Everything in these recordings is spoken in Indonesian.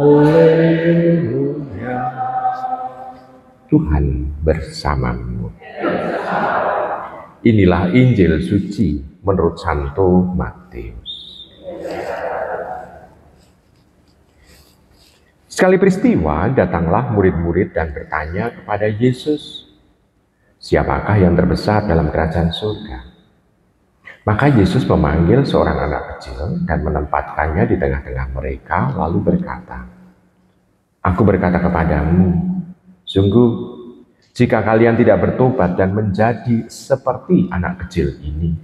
Haleluya. Tuhan bersamamu. Inilah Injil suci menurut Santo Matius. Sekali peristiwa, datanglah murid-murid dan bertanya kepada Yesus, "Siapakah yang terbesar dalam kerajaan surga?" Maka Yesus memanggil seorang anak kecil dan menempatkannya di tengah-tengah mereka, lalu berkata, "Aku berkata kepadamu, sungguh, jika kalian tidak bertobat dan menjadi seperti anak kecil ini,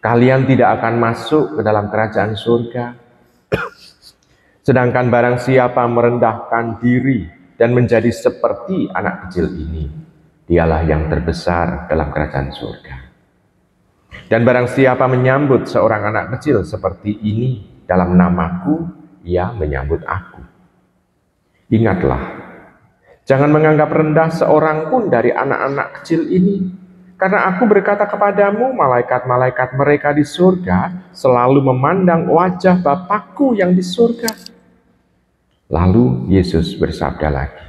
kalian tidak akan masuk ke dalam kerajaan surga. Sedangkan barang siapa merendahkan diri dan menjadi seperti anak kecil ini, dialah yang terbesar dalam kerajaan surga. Dan barang siapa menyambut seorang anak kecil seperti ini dalam namaku, ia menyambut aku. Ingatlah, jangan menganggap rendah seorang pun dari anak-anak kecil ini, karena aku berkata kepadamu, malaikat-malaikat mereka di surga selalu memandang wajah Bapakku yang di surga." Lalu Yesus bersabda lagi,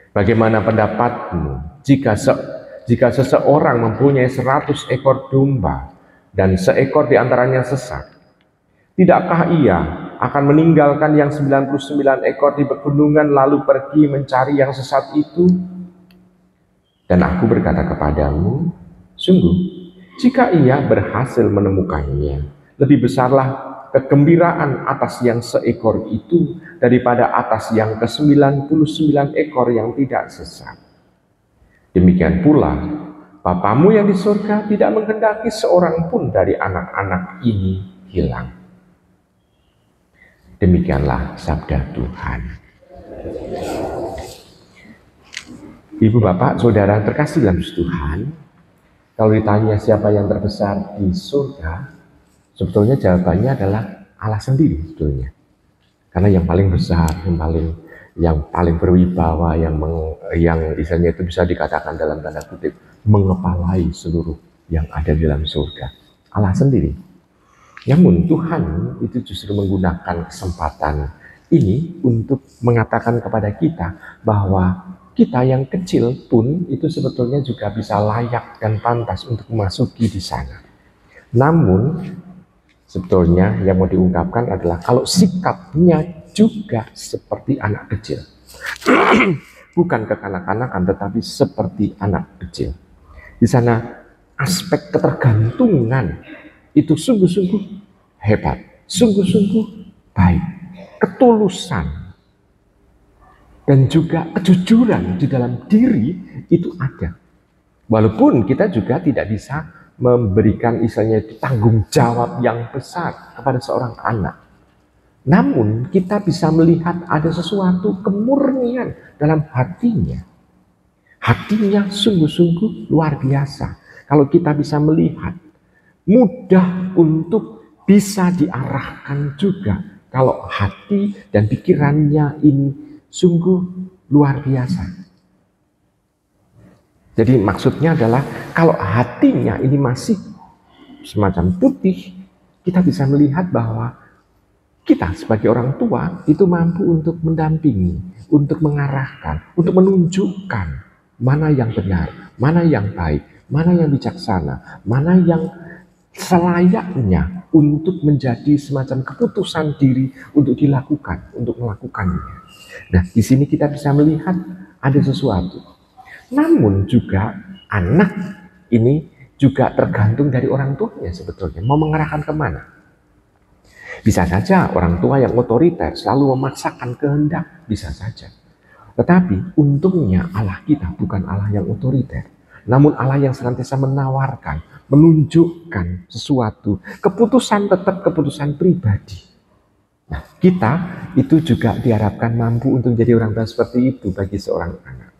"Bagaimana pendapatmu jika seseorang mempunyai 100 ekor domba dan seekor di antaranya sesat? Tidakkah ia akan meninggalkan yang 99 ekor di pegunungan lalu pergi mencari yang sesat itu? Dan aku berkata kepadamu, sungguh, jika ia berhasil menemukannya, lebih besarlah kegembiraan atas yang seekor itu daripada atas yang ke-99 ekor yang tidak sesat. Demikian pula, Bapamu yang di surga tidak menghendaki seorang pun dari anak-anak ini hilang." Demikianlah sabda Tuhan. Ibu, Bapak, Saudara terkasih dalam Tuhan, kalau ditanya siapa yang terbesar di surga, sebetulnya jawabannya adalah Allah sendiri sebetulnya. Karena yang paling besar, yang paling berwibawa, yang istilahnya itu bisa dikatakan dalam tanda kutip mengepalai seluruh yang ada di dalam surga, Allah sendiri. Namun Tuhan itu justru menggunakan kesempatan ini untuk mengatakan kepada kita bahwa kita yang kecil pun itu sebetulnya juga bisa layak dan pantas untuk memasuki di sana. Namun sebetulnya yang mau diungkapkan adalah kalau sikapnya juga seperti anak kecil. Bukan kekanak-kanakan, tetapi seperti anak kecil. Di sana aspek ketergantungan itu sungguh-sungguh hebat, sungguh-sungguh baik, ketulusan, dan juga kejujuran di dalam diri itu ada. Walaupun kita juga tidak bisa memberikan istilahnya tanggung jawab yang besar kepada seorang anak. Namun kita bisa melihat ada sesuatu kemurnian dalam hatinya. Hatinya sungguh-sungguh luar biasa. Kalau kita bisa melihat, mudah untuk bisa diarahkan juga. Kalau hati dan pikirannya ini sungguh luar biasa. Jadi maksudnya adalah kalau hatinya ini masih semacam putih, kita bisa melihat bahwa kita sebagai orang tua itu mampu untuk mendampingi, untuk mengarahkan, untuk menunjukkan mana yang benar, mana yang baik, mana yang bijaksana, mana yang selayaknya untuk menjadi semacam keputusan diri untuk dilakukan, untuk melakukannya. Nah, di sini kita bisa melihat ada sesuatu. Namun juga anak ini juga tergantung dari orang tuanya sebetulnya. Mau mengarahkan kemana? Bisa saja orang tua yang otoriter selalu memaksakan kehendak, bisa saja. Tetapi untungnya Allah kita bukan Allah yang otoriter. Namun Allah yang senantiasa menawarkan, menunjukkan sesuatu. Keputusan tetap keputusan pribadi. Nah, kita itu juga diharapkan mampu untuk jadi orang tua seperti itu bagi seorang anak.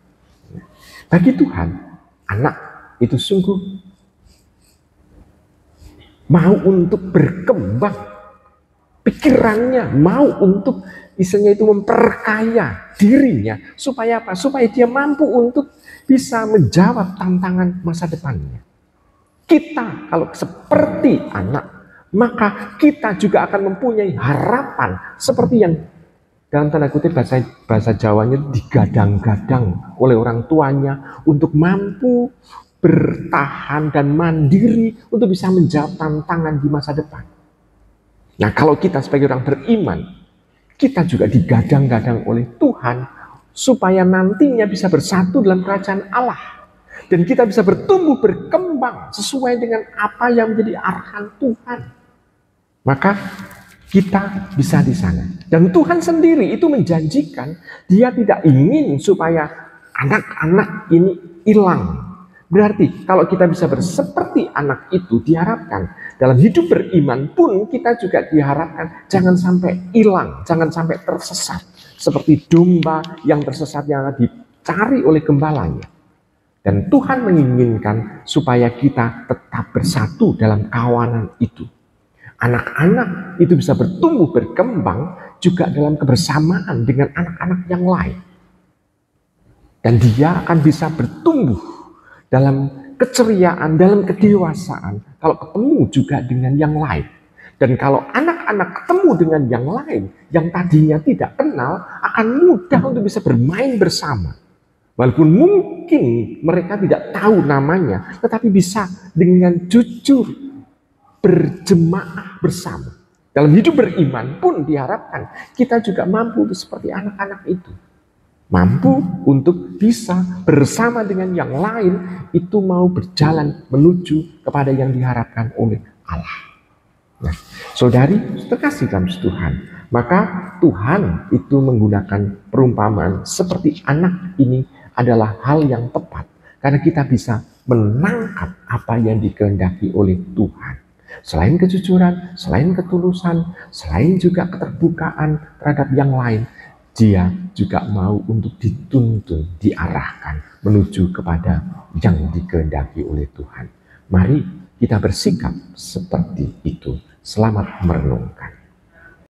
Bagi Tuhan, anak itu sungguh mau untuk berkembang. Pikirannya mau untuk istilahnya itu memperkaya dirinya. Supaya apa? Supaya dia mampu untuk bisa menjawab tantangan masa depannya. Kita kalau seperti anak, maka kita juga akan mempunyai harapan seperti yang dalam tanda kutip bahasa Jawanya digadang-gadang oleh orang tuanya untuk mampu bertahan dan mandiri untuk bisa menjawab tantangan di masa depan. Nah, kalau kita sebagai orang beriman, kita juga digadang-gadang oleh Tuhan supaya nantinya bisa bersatu dalam kerajaan Allah. Dan kita bisa bertumbuh, berkembang sesuai dengan apa yang menjadi arahan Tuhan. Maka kita bisa di sana. Dan Tuhan sendiri itu menjanjikan, Dia tidak ingin supaya anak-anak ini hilang. Berarti kalau kita bisa berseperti anak itu, diharapkan dalam hidup beriman pun kita juga diharapkan jangan sampai hilang, jangan sampai tersesat. Seperti domba yang tersesat yang dicari oleh gembalanya. Dan Tuhan menginginkan supaya kita tetap bersatu dalam kawanan itu. Anak-anak itu bisa bertumbuh, berkembang juga dalam kebersamaan dengan anak-anak yang lain. Dan dia akan bisa bertumbuh dalam keceriaan, dalam kedewasaan, kalau ketemu juga dengan yang lain. Dan kalau anak-anak ketemu dengan yang lain, yang tadinya tidak kenal, akan mudah untuk bisa bermain bersama. Walaupun mungkin mereka tidak tahu namanya, tetapi bisa dengan jujur berjemaah bersama. Dalam hidup beriman pun diharapkan kita juga mampu seperti anak-anak itu. Mampu untuk bisa bersama dengan yang lain itu mau berjalan menuju kepada yang diharapkan oleh Allah. Nah, saudari, terkasih dalam Tuhan, maka Tuhan itu menggunakan perumpamaan seperti anak ini adalah hal yang tepat. Karena kita bisa menangkap apa yang dikehendaki oleh Tuhan. Selain kejujuran, selain ketulusan, selain juga keterbukaan terhadap yang lain, Dia juga mau untuk dituntun, diarahkan menuju kepada yang dikehendaki oleh Tuhan. Mari kita bersikap seperti itu. Selamat merenungkan.